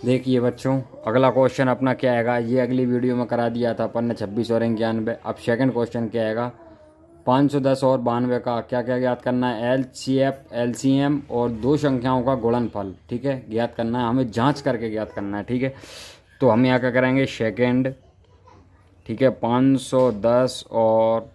देखिए बच्चों, अगला क्वेश्चन अपना क्या आएगा, ये अगली वीडियो में करा दिया था अपन ने 26 और 91। अब सेकंड क्वेश्चन क्या आएगा, 510 और 92 का क्या क्या ज्ञात करना है। एलसीएफ, एलसीएम और दो संख्याओं का गुणनफल, ठीक है, ज्ञात करना है, हमें जांच करके ज्ञात करना है, ठीक है। तो हम यहाँ क्या करेंगे, सेकंड, ठीक है, 510 और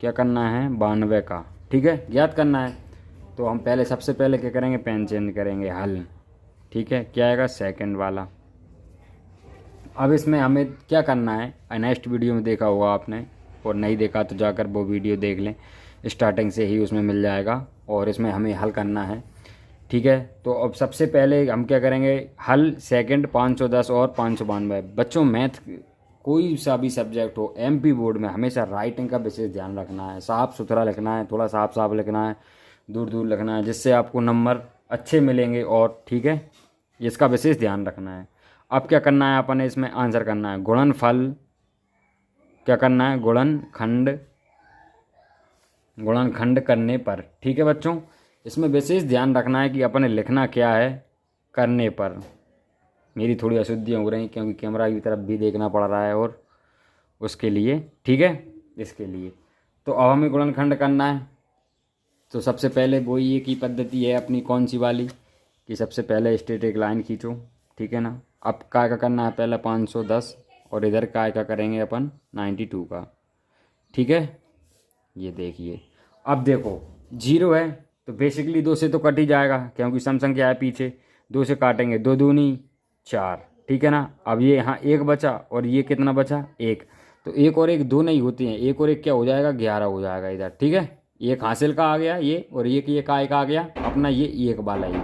क्या करना है 92 का, ठीक है, ज्ञात करना है। तो हम पहले सबसे पहले क्या करेंगे, पेन चेंज करेंगे, हल, ठीक है, क्या आएगा सेकंड वाला। अब इसमें हमें क्या करना है, नेक्स्ट वीडियो में देखा होगा आपने, और नहीं देखा तो जाकर वो वीडियो देख लें, स्टार्टिंग से ही उसमें मिल जाएगा। और इसमें हमें हल करना है, ठीक है। तो अब सबसे पहले हम क्या करेंगे, हल सेकंड 510 और 592। बच्चों मैथ कोई सा भी सब्जेक्ट हो, एमपी बोर्ड में हमेशा राइटिंग का विशेष ध्यान रखना है, साफ़ सुथरा लिखना है, थोड़ा साफ साफ लिखना है, दूर दूर लिखना है, जिससे आपको नंबर अच्छे मिलेंगे। और ठीक है, इसका विशेष ध्यान रखना है। अब क्या करना है, अपन ने इसमें आंसर करना है गुणनफल, क्या करना है, गुणनखंड, गुणनखंड करने पर, ठीक है बच्चों। इसमें विशेष ध्यान रखना है कि अपन ने लिखना क्या है करने पर। मेरी थोड़ी अशुद्धियाँ हो रही क्योंकि कैमरा की तरफ भी देखना पड़ रहा है, और उसके लिए, ठीक है, इसके लिए। तो अब हमें गुणनखंड करना है। तो सबसे पहले वही एक ही पद्धति है अपनी, कौन सी वाली, कि सबसे पहले स्ट्रेट एक लाइन खींचो, ठीक है ना। अब काय का करना है, पहले 510 और इधर काय का करेंगे अपन 92 का, ठीक है। ये देखिए, अब देखो जीरो है तो बेसिकली दो से तो कट ही जाएगा क्योंकि सम संख्या है पीछे, दो से काटेंगे, दो दूनी चार, ठीक है ना। अब ये यहाँ एक बचा और ये कितना बचा, एक। तो एक और एक दो नहीं होती हैं, एक और एक क्या हो जाएगा, 11 हो जाएगा इधर, ठीक है। एक हासिल का आ गया ये, और ये काय का आ गया अपना ये एक वाला ये,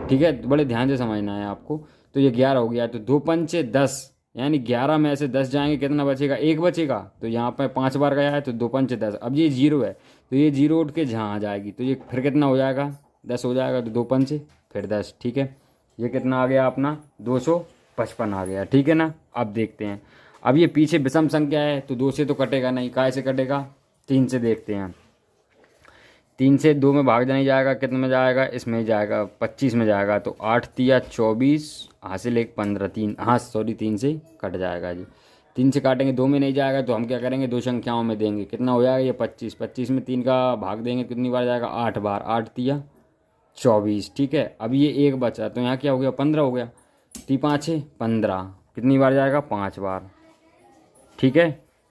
ठीक है। तो बड़े ध्यान से समझना है आपको। तो ये 11 हो गया, तो दो पंचे 10, यानी 11 में से 10 जाएंगे, कितना बचेगा, एक बचेगा। तो यहाँ पे 5 बार गया है तो दो पंचे 10। अब ये जीरो है तो ये जीरो उठ के जहाँ आ जाएगी, तो ये फिर कितना हो जाएगा, 10 हो जाएगा। तो दो पंचे फिर 10, ठीक है। ये कितना आ गया अपना, 255 आ गया, ठीक है ना। अब देखते हैं, अब ये पीछे विषम संख्या है तो दो से तो कटेगा नहीं, काय से कटेगा, तीन से। देखते हैं, तीन से दो में भाग नहीं जाएगा, कितने में जाएगा, इसमें जाएगा 25 में जाएगा। तो 8 तिया 24, हासिल एक 15, तीन, हाँ सॉरी, तीन से कट जाएगा जी। तीन से काटेंगे, दो में नहीं जाएगा तो हम क्या करेंगे, दो संख्याओं में देंगे, कितना हो जाएगा ये 25। 25 में तीन का भाग देंगे, कितनी बार जाएगा, 8 बार, 8 तिया 24, ठीक है। अब ये एक बचा तो यहाँ क्या हो गया, 15 हो गया। ती पाँच है 15, कितनी बार जाएगा, 5 बार, ठीक है।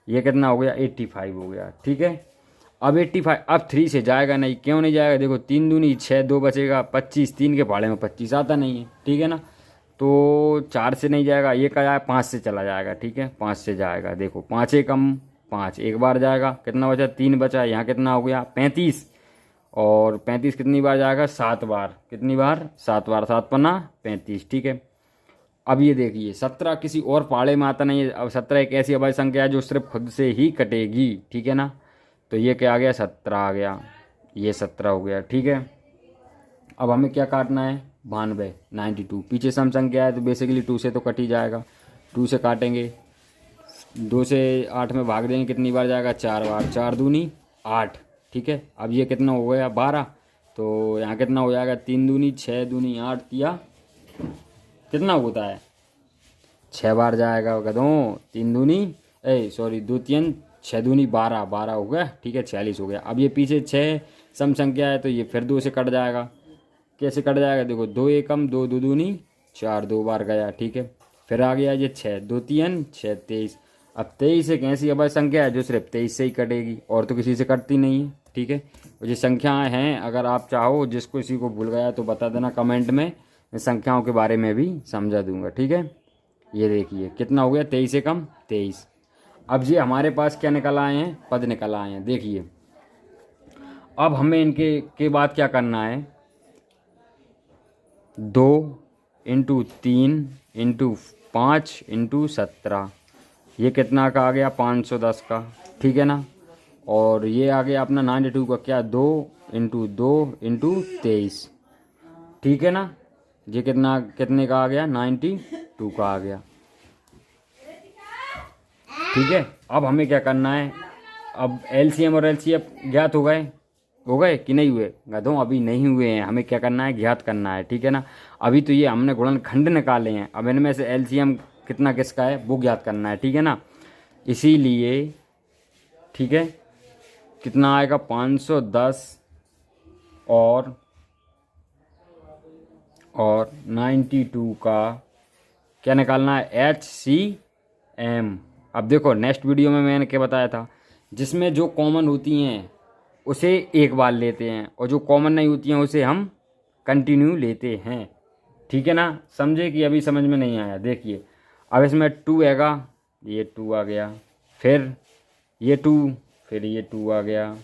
ये कितना हो गया, 85 हो गया, ठीक है। अब 85, अब 3 से जाएगा नहीं, क्यों नहीं जाएगा, देखो तीन दूनी 6, दो बचेगा 25, तीन के भाड़े में 25 आता नहीं है, ठीक है ना। तो 4 से नहीं जाएगा, ये का जाएगा 5 से चला जाएगा, ठीक है, 5 से जाएगा। देखो 5 एकम 5, एक बार जाएगा, कितना बचा, 3 बचा, यहाँ कितना हो गया 35, और 35 कितनी बार जाएगा, 7 बार, कितनी बार, 7 बार, 7 पन्ना 35, ठीक है। अब ये देखिए 17 किसी और पाड़े में आता नहीं है। अब 17 एक ऐसी अभाज्य संख्या है जो सिर्फ खुद से ही कटेगी, ठीक है ना। तो ये क्या आ गया, 17 आ गया, ये 17 हो गया, ठीक है। अब हमें क्या काटना है, 92, 92, पीछे सम संख्या है तो बेसिकली 2 से तो कट ही जाएगा, 2 से काटेंगे, 2 से 8 में भाग देंगे, कितनी बार जाएगा, 4 बार, 4 दूनी 8, ठीक है। अब ये कितना हो गया, 12। तो यहाँ कितना हो जाएगा, 3 दूनी 6, दूनी 8, या कितना होता है, 6 बार जाएगा, कह दो तीन दूनी, सॉरी, दो तीन 6 दूनी 12, 12 हो गया, ठीक है, 46 हो गया। अब ये पीछे 6 सम संख्या है तो ये फिर 2 से कट जाएगा, कैसे कट जाएगा, देखो 2 एकम 2, दो दूनी 4, 2 बार गया, ठीक है। फिर आ गया ये 6, दो तीन 6, 23। अब 23 एक ऐसी अभाज्य संख्या है जो सिर्फ 23 से ही कटेगी, और तो किसी से कटती नहीं है, ठीक है। और ये संख्याएँ हैं, अगर आप चाहो, जिसको किसी को भूल गया तो बता देना कमेंट में, मैं संख्याओं के बारे में भी समझा दूंगा, ठीक है। ये देखिए कितना हो गया, 23 से कम 23। अब ये हमारे पास क्या निकल आए हैं, पद निकल आए हैं, देखिए। अब हमें इनके के बाद क्या करना है, 2 इंटू 3 इंटू 5 इंटू 17, ये कितना का आ गया, 510 का, ठीक है ना। और ये आ गया अपना 92 का, क्या, 2 इंटू 2 इंटू 23, ठीक है ना। ये कितना, कितने का आ गया, 92 का आ गया, ठीक है। अब हमें क्या करना है, अब एलसीएम और एलसीएफ ज्ञात हो गए, हो गए कि नहीं हुए गधों? अभी नहीं हुए हैं, हमें क्या करना है, ज्ञात करना है, ठीक है ना। अभी तो ये हमने गुणनखंड निकाले हैं, अब इनमें से एलसीएम कितना किसका है वो ज्ञात करना है, ठीक है ना। इसीलिए ठीक है, कितना आएगा 510 और 92 का क्या निकालना है, HCM। अब देखो नेक्स्ट वीडियो में मैंने क्या बताया था, जिसमें जो कॉमन होती हैं उसे एक बार लेते हैं और जो कॉमन नहीं होती हैं उसे हम कंटिन्यू लेते हैं, ठीक है ना। समझे कि अभी समझ में नहीं आया? देखिए अब इसमें 2 आएगा, ये 2 आ गया, फिर ये 2, फिर ये 2 आ गया,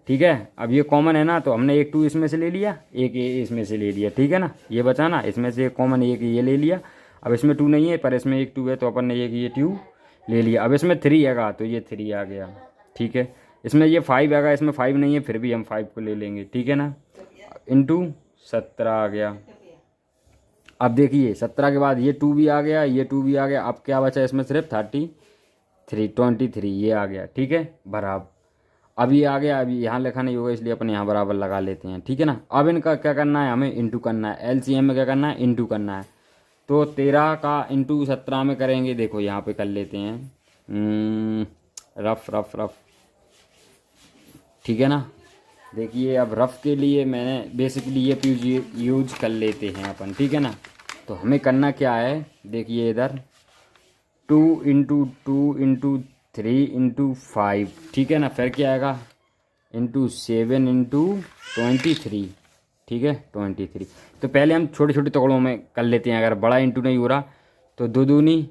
ठीक है। अब ये कॉमन है ना, तो हमने एक 2 इसमें से ले लिया, एक ये इसमें से ले लिया, ठीक है ना। ये बचा ना, इसमें से कॉमन एक ये ले लिया। अब इसमें 2 नहीं है पर इसमें एक 2 है तो अपन ने एक ये 2 ले लिया। अब इसमें 3 आएगा तो ये 3 आ गया, ठीक है। इसमें ये 5 आएगा, इसमें 5 नहीं है फिर भी हम 5 को ले लेंगे, ठीक है ना। इंटू 17 आ गया। अब देखिए 17 के बाद ये 2 भी आ गया, ये 2 भी आ गया। अब क्या बचा इसमें, सिर्फ 23 ये आ गया, ठीक है, बराबर। अब ये आ गया, अभी यहाँ लिखा नहीं होगा इसलिए अपन यहाँ बराबर लगा लेते हैं, ठीक है ना। अब इनका क्या करना है, हमें इंटू करना है। एलसीएम में क्या करना है, इंटू करना है। तो 13 का इंटू 17 में करेंगे, देखो यहाँ पे कर लेते हैं रफ रफ रफ, ठीक है ना। देखिए अब रफ के लिए मैंने बेसिकली ये यूज कर लेते हैं अपन, ठीक है ना। तो हमें करना क्या है, देखिए इधर 2 × 2 × 3 × 5, ठीक है ना। फिर क्या आएगा, इंटू 7 × 23, ठीक है 23। तो पहले हम छोटे छोटे टुकड़ों में कर लेते हैं, अगर बड़ा इंटू नहीं हो रहा तो 2 दूनी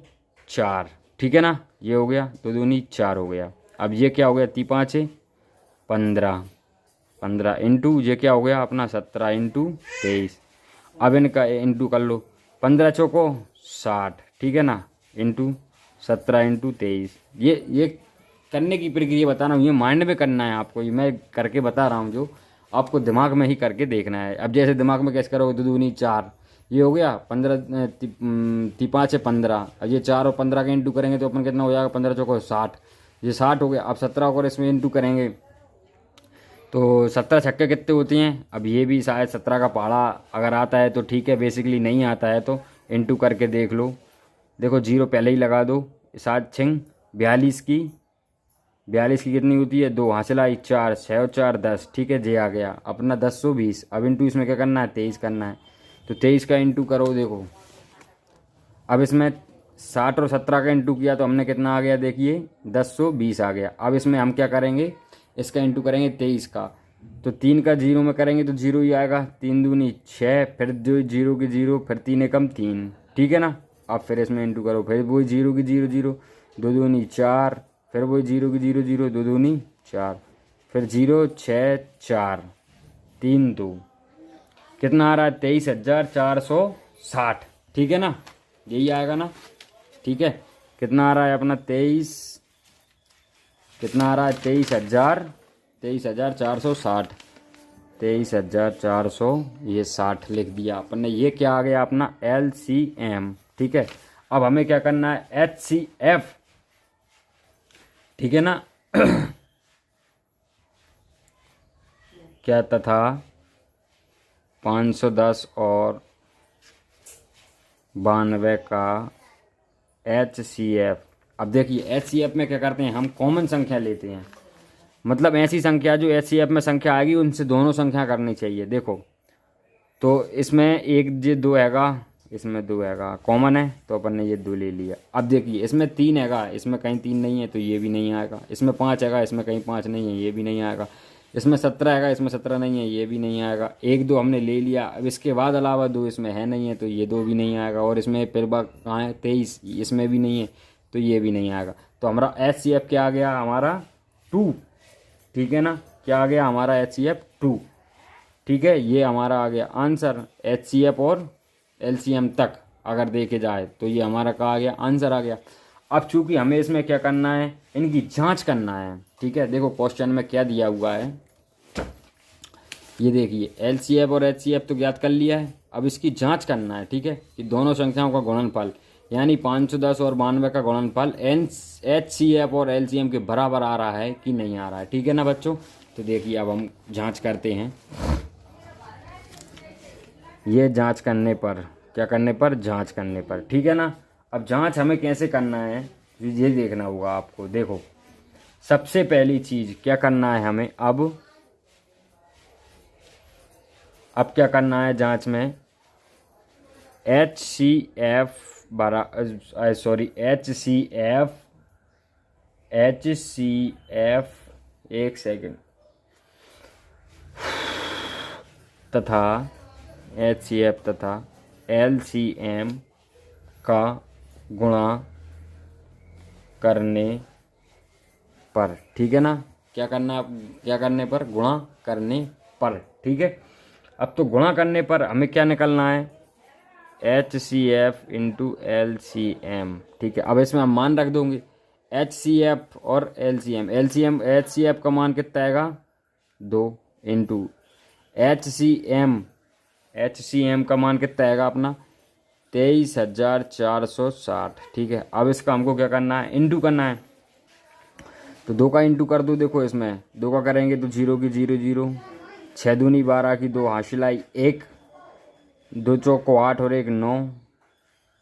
4, ठीक है ना। ये हो गया 2 दूनी 4 हो गया। अब ये क्या हो गया, 3 5 15 इंटू ये क्या हो गया अपना 17 × 23। अब इनका इंटू कर लो, 15 चौको 60, ठीक है ना, इंटू 17 × 23। ये करने की प्रक्रिया बता रहा हूँ, ये माइंड में करना है आपको, ये मैं करके बता रहा हूँ, जो आपको दिमाग में ही करके देखना है। अब जैसे दिमाग में कैसे करोगे, 2 दूनी 4, ये हो गया 15 ती 5 15। अब ये 4 और 15 का इंटू करेंगे तो अपन कितना हो जाएगा, 15 चौको 60, ये 60 हो गया। अब 17 और इसमें इंटू करेंगे तो 17 छक्के कितने होती हैं। अब ये भी शायद 17 का पहाड़ा अगर आता है तो ठीक है, बेसिकली नहीं आता है तो इंटू करके देख लो। देखो 0 पहले ही लगा दो, 7 6 42 की, 42 की कितनी होती है, 2 हासिल आई 4, 6 और 4 10, ठीक है। जे आ गया अपना 1020। अब इंटू इसमें क्या करना है, 23 करना है, तो 23 का इंटू करो। देखो अब इसमें 60 और 17 का इंटू किया तो हमने कितना आ गया, देखिए 1020 आ गया। अब इसमें हम क्या करेंगे, इसका इंटू करेंगे 23 का, तो 3 का 0 में करेंगे तो 0 ही आएगा, 3 दूनी 6, फिर 0 की 0, फिर 3 एकम 3, ठीक है ना। अब फिर इसमें इंटू करो, फिर वही 0 की 0 0, 2 दूनी 4, फिर वही 0 की 0 0, 2 दूनी 4, फिर 0 6 4 3 2, कितना आ रहा है 23,460, ठीक है ना, यही आएगा ना, ठीक है। कितना आ रहा है अपना 23, कितना आ रहा है 23,460, 23,400 ये 60 लिख दिया अपन ने। ये क्या आ गया अपना LCM, ठीक है। अब हमें क्या करना है, HCF, ठीक है ना। क्या तथा 510 और 92 का HCF। अब देखिए HCF में क्या करते हैं, हम कॉमन संख्या लेते हैं, मतलब ऐसी संख्या जो HCF में संख्या आएगी उनसे दोनों संख्या करनी चाहिए। देखो तो इसमें एक ये 2 हैगा, इसमें 2 हैगा, कॉमन है तो अपन ने ये 2 ले लिया। अब देखिए इसमें 3 हैगा, इसमें कहीं 3 नहीं है तो ये भी नहीं आएगा। इसमें 5 हैगा, इसमें कहीं 5 नहीं है, ये भी नहीं आएगा। इसमें 17 हैगा, इसमें 17 नहीं है, ये भी नहीं आएगा। 1 2 हमने ले लिया, अब इसके बाद अलावा 2 इसमें है नहीं है तो ये 2 भी नहीं आएगा। और इसमें फिर कहाँ है 23, इसमें भी नहीं है तो ये भी नहीं आएगा। तो हमारा HCF क्या आ गया, हमारा 2, ठीक है ना। क्या आ गया हमारा HCF 2, ठीक है। ये हमारा आ गया आंसर, HCF और LCM तक अगर देखे जाए तो ये हमारा क्या आ गया, आंसर आ गया। अब चूंकि हमें इसमें क्या करना है, इनकी जांच करना है, ठीक है। देखो क्वेश्चन में क्या दिया हुआ है, ये देखिए LCF और HCF तो ज्ञात कर लिया है, अब इसकी जांच करना है, ठीक है, कि दोनों संख्याओं का गुणनफल यानी 510 और 92 का गुणनफल HCF और LCM के बराबर आ रहा है कि नहीं आ रहा है, ठीक है ना बच्चों। तो देखिए अब हम जांच करते हैं। ये जांच करने पर, क्या करने पर, जांच करने पर, ठीक है ना। अब जांच हमें कैसे करना है ये देखना होगा आपको। देखो सबसे पहली चीज़ क्या करना है हमें, अब क्या करना है जांच में, HCF एक सेकंड, तथा HCF तथा LCM का गुणा करने पर, ठीक है ना। क्या करना है, क्या करने पर, गुणा करने पर, ठीक है। अब तो गुणा करने पर हमें क्या निकलना है, HCF इंटू LCM, ठीक है। अब इसमें हम मान रख दूंगे HCF और LCM। HCF का मान कितना आएगा 2 इंटू HCM का मान कितना आएगा अपना 23,460, ठीक है। अब इसका हमको क्या करना है, इंटू करना है। तो 2 का इंटू कर दो। देखो इसमें 2 का करेंगे तो 0 की 0 0, 6 दूनी 12 की 2 हासिल आई 1, 2 चौक को 8 और 1 9,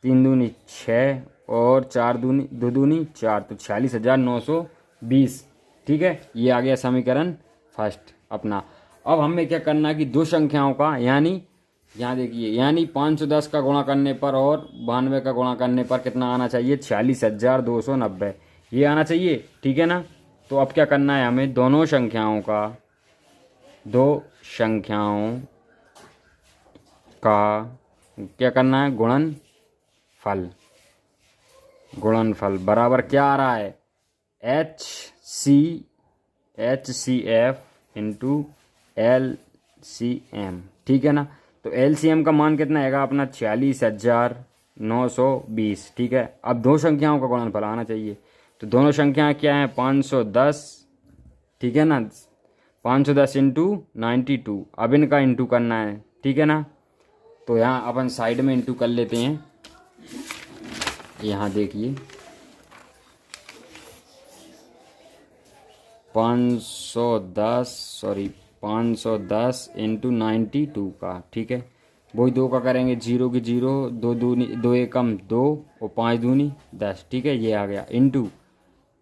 3 दूनी 6 और 4 दूनी 2 दूनी 4, तो 46,920, ठीक है। ये आ गया समीकरण फर्स्ट अपना। अब हमें क्या करना है कि दो संख्याओं का, यानी यहाँ देखिए, यानी 510 का गुणा करने पर और 92 का गुणा करने पर कितना आना चाहिए, 46,290, ये आना चाहिए, ठीक है ना। तो अब क्या करना है हमें, दो संख्याओं का क्या करना है, गुणनफल बराबर क्या आ रहा है, HCF इंटू LCM, ठीक है ना। तो LCM का मान कितना आएगा अपना 46,920, ठीक है। अब दो संख्याओं का गुणनफल आना चाहिए, तो दोनों संख्याएं क्या हैं 510, ठीक है ना। 510 इंटू 92, अब इनका इंटू करना है, ठीक है ना। तो यहाँ अपन साइड में इंटू कर लेते हैं। यहाँ देखिए 510 इंटू 92 का, ठीक है। वही 2 का करेंगे 0 की 0, 2 दूनी 2 एकम 2 और 5 दूनी 10, ठीक है। ये आ गया इंटू,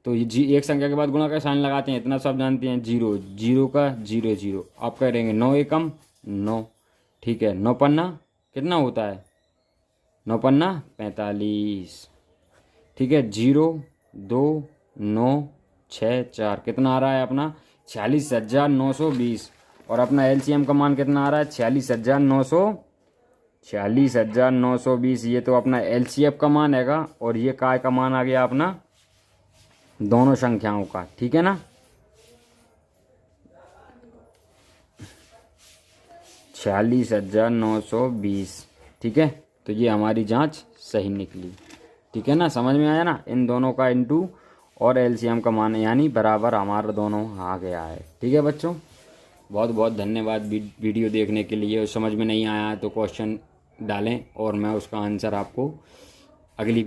तो ये एक संख्या के बाद गुणा का साइन लगाते हैं, इतना सब जानते हैं। 0 0 का 0 0, आप करेंगे 9 एकम 9, ठीक है। 9 पन्ना कितना होता है, 9 पन्ना 45, ठीक है। 0 2 9 6 4 कितना आ रहा है अपना 46,920, और अपना LCM का मान कितना आ रहा है 46,920। ये तो अपना LCF का मान हैगा, और ये काय का मान आ गया अपना दोनों संख्याओं का, ठीक है ना। 46,920, ठीक है। तो ये हमारी जांच सही निकली, ठीक है ना। समझ में आया ना, इन दोनों का इंटू और LCM का मान यानी बराबर हमारा दोनों आ गया है, ठीक है बच्चों। बहुत बहुत धन्यवाद वीडियो देखने के लिए। और समझ में नहीं आया तो क्वेश्चन डालें और मैं उसका आंसर आपको अगली